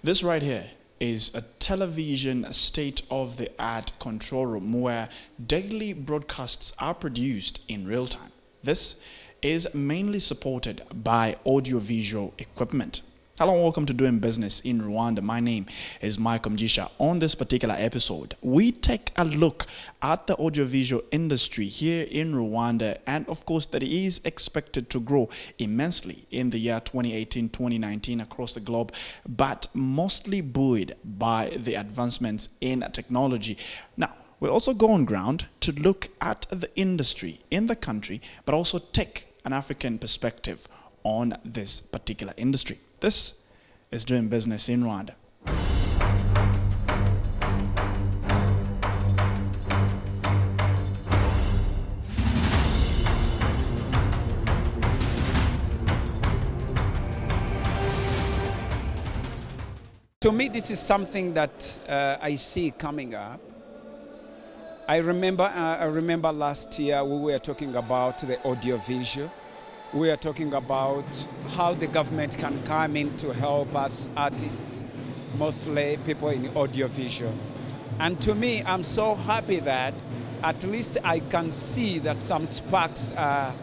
This right here is a television state-of-the-art control room where daily broadcasts are produced in real time. This is mainly supported by audiovisual equipment. Hello and welcome to Doing Business in Rwanda. My name is Mugisha. On this particular episode, we take a look at the audiovisual industry here in Rwanda, and of course that it is expected to grow immensely in the year 2018-2019 across the globe, but mostly buoyed by the advancements in technology. Now, we'll also go on ground to look at the industry in the country, but also take an African perspective on this particular industry. This is Doing Business in Rwanda. To me, this is something that I see coming up. I remember last year we were talking about the audiovisual. We are talking about how the government can come in to help us artists, mostly people in audiovisual. And to me, I'm so happy that at least I can see that some sparks are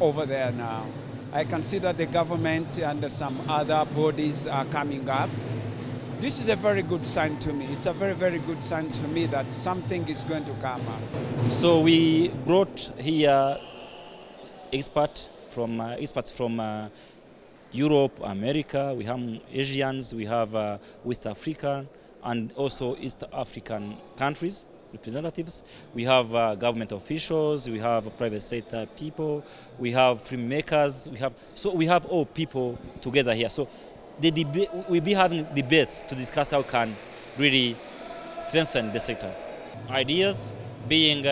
over there now. I can see that the government and some other bodies are coming up. This is a very good sign to me. It's a very, very good sign to me that something is going to come up. So we brought here experts from Europe, America. We have Asians, we have West African, and also East African countries, representatives. We have government officials, we have private sector people, we have filmmakers, we have all people together here. So we'll be having debates to discuss how we can really strengthen the sector. Ideas being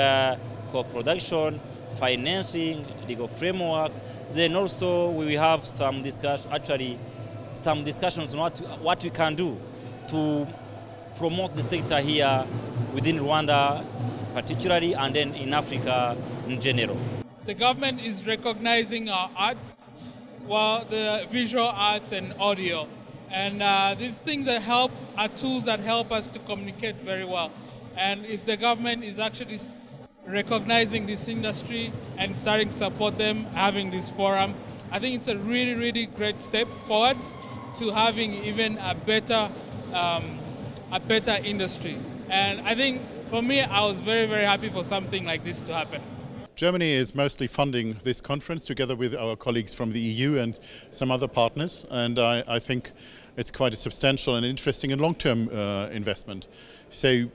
co-production, financing, legal framework. Then also we will have some discussions on what we can do to promote the sector here within Rwanda particularly, and then in Africa in general. The government is recognizing our arts, well, the visual arts and audio. And these things that help are tools that help us to communicate very well. And if the government is actually recognizing this industry and starting to support them, having this forum, I think it's a really, really great step forward to having even a better industry. And I think for me, I was very, very happy for something like this to happen. Germany is mostly funding this conference together with our colleagues from the EU and some other partners, and I think it's quite a substantial and interesting and long-term investment. So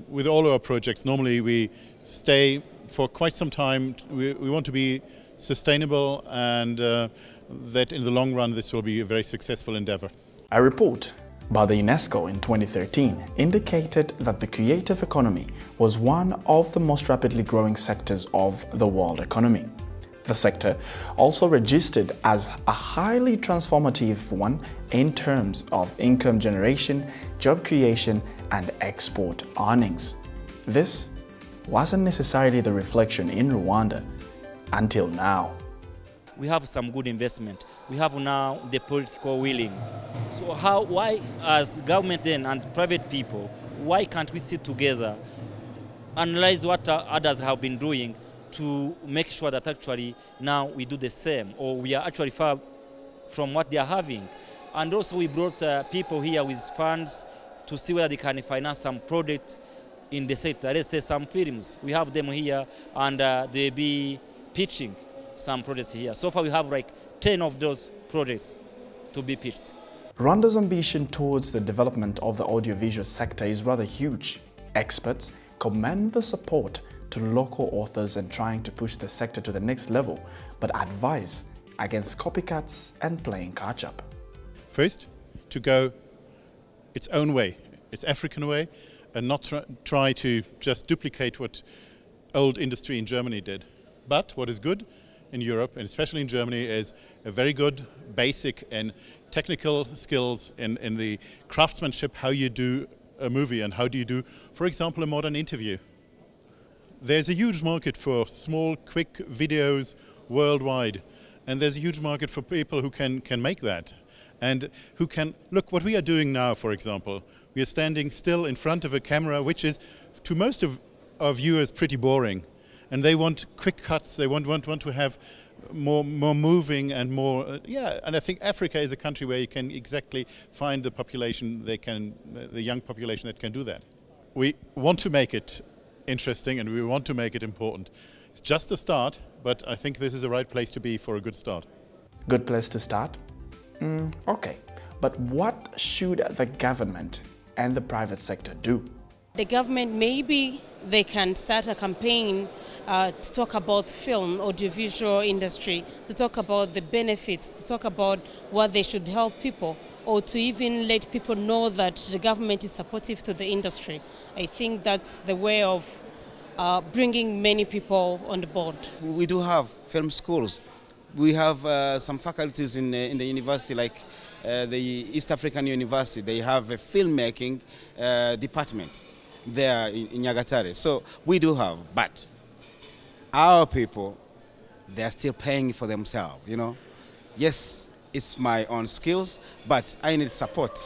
with all our projects, normally we stay for quite some time. We want to be sustainable, and that in the long run this will be a very successful endeavor. A report by the UNESCO in 2013 indicated that the creative economy was one of the most rapidly growing sectors of the world economy. The sector also registered as a highly transformative one in terms of income generation, job creation, and export earnings. This wasn't necessarily the reflection in Rwanda until now. We have some good investment. We have now the political willing. So why as government then and private people, why can't we sit together, analyze what others have been doing to make sure that actually now we do the same, or we are actually far from what they are having. And also we brought people here with funds to see whether they can finance some projects in the sector. Let's say some films, we have them here, and they'll be pitching some projects here. So far we have like 10 of those projects to be pitched. Rwanda's ambition towards the development of the audiovisual sector is rather huge. Experts commend the support to local authors and trying to push the sector to the next level, but advise against copycats and playing catch-up. First, to go its own way, its African way, and not try to just duplicate what old industry in Germany did. But what is good in Europe, and especially in Germany, is a very good basic and technical skills in the craftsmanship, how you do a movie and how do you do, for example, a modern interview. There's a huge market for small, quick videos worldwide, and there's a huge market for people who can make that. and who can look what we are doing now. For example, we are standing still in front of a camera, which is to most of our viewers pretty boring, and they want quick cuts. They want to have more moving and more. And I think Africa is a country where you can exactly find the population. The young population that can do that. We want to make it interesting, and we want to make it important. It's just a start, but I think this is the right place to be for a good start. Good place to start? Okay, but what should the government and the private sector do? The government, maybe they can start a campaign to talk about film, audiovisual industry, to talk about the benefits, to talk about what they should help people, or to even let people know that the government is supportive to the industry. I think that's the way of bringing many people on the board. We do have film schools. We have some faculties in the university, like the East African University. They have a filmmaking department there in Nyagatare. So we do have, but our people, they're still paying for themselves, you know. Yes, it's my own skills, but I need support,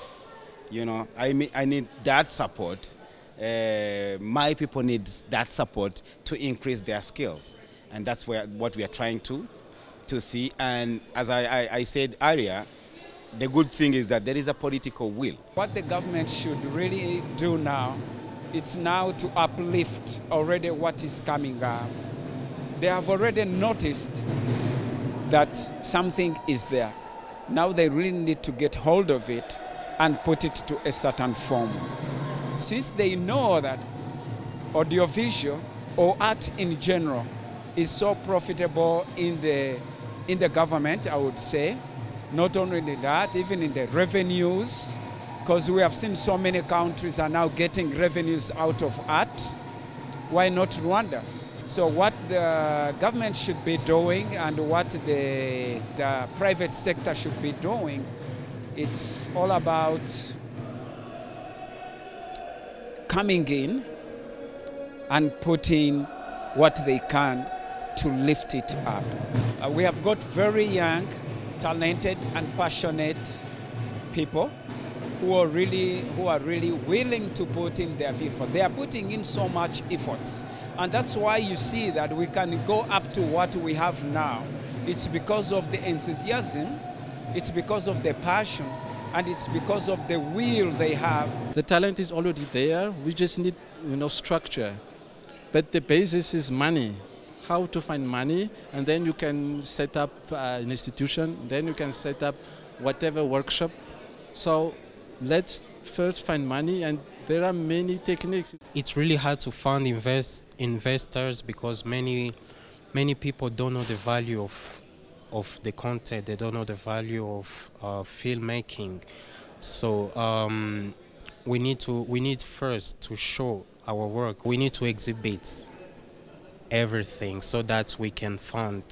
you know. I need that support. My people need that support to increase their skills. And that's what we are trying to see. And as I said earlier, the good thing is that there is a political will. What the government should really do now, it's now to uplift already what is coming up. They have already noticed that something is there. Now they really need to get hold of it and put it to a certain form. Since they know that audiovisual or art in general is so profitable in the government, I would say, not only that, even in the revenues, because we have seen so many countries are now getting revenues out of art. Why not Rwanda? So what the government should be doing and what the private sector should be doing, it's all about coming in and putting what they can to lift it up. We have got very young, talented and passionate people who are really willing to put in their effort. They are putting in so much efforts. And that's why you see that we can go up to what we have now. It's because of the enthusiasm, it's because of the passion, and it's because of the will they have. The talent is already there. We just need, structure. But the basis is money. How to find money, and then you can set up an institution, then you can set up whatever workshop. So let's first find money, and there are many techniques. It's really hard to find investors because many people don't know the value of the content. They don't know the value of filmmaking. So we need first to show our work. We need to exhibit everything so that we can fund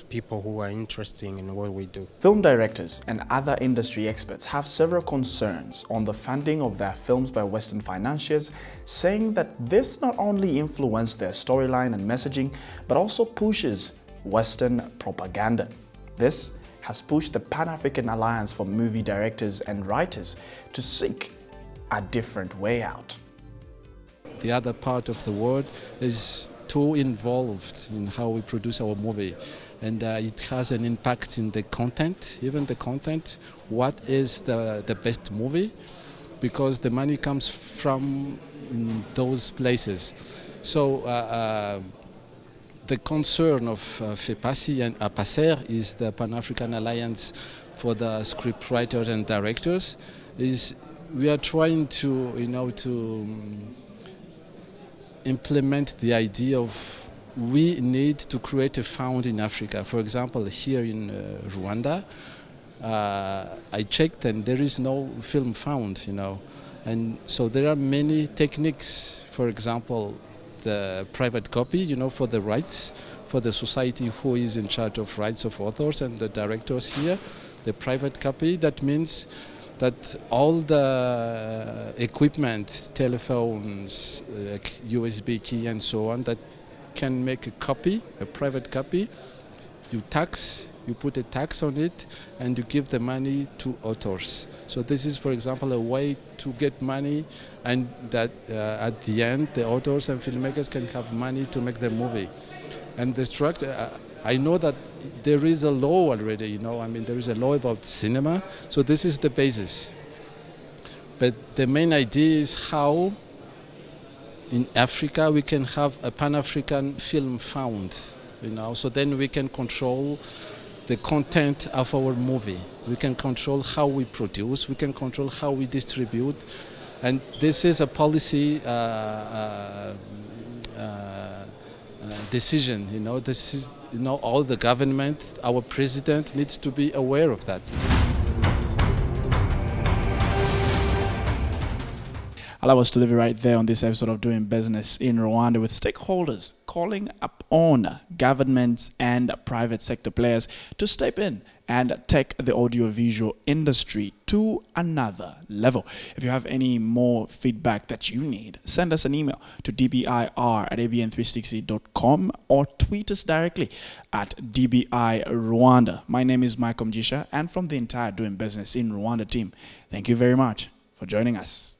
people who are interested in what we do. Film directors and other industry experts have several concerns on the funding of their films by Western financiers, saying that this not only influences their storyline and messaging, but also pushes Western propaganda. This has pushed the Pan-African Alliance for Movie Directors and Writers to seek a different way out. The other part of the world is too involved in how we produce our movie, and it has an impact in the content, even the content. What is the best movie? Because the money comes from those places. So the concern of FEPASI and APACER is the Pan-African Alliance for the Scriptwriters and Directors. Is we are trying to implement the idea of we need to create a fund in Africa. For example, here in Rwanda, I checked and there is no film fund, and so there are many techniques. For example, the private copy, for the rights, for the society who is in charge of rights of authors and the directors here, the private copy. That means that all the equipment, telephones, USB key and so on, that can make a copy, a private copy, you tax You put a tax on it and you give the money to authors. So this is, for example, a way to get money, and that at the end the authors and filmmakers can have money to make their movie. And the structure, I know that there is a law already, you know, I mean there is a law about cinema, so this is the basis. But the main idea is how in Africa we can have a Pan-African film fund, you know, so then we can control the content of our movie. We can control how we produce, we can control how we distribute, and this is a policy decision, you know, this is, you know, all the government, our president needs to be aware of that. Allow us to leave it right there on this episode of Doing Business in Rwanda, with stakeholders calling upon governments and private sector players to step in and take the audiovisual industry to another level. If you have any more feedback that you need, send us an email to dbir@abn360.com or tweet us directly at dbirwanda. My name is Mugisha, and from the entire Doing Business in Rwanda team, thank you very much for joining us.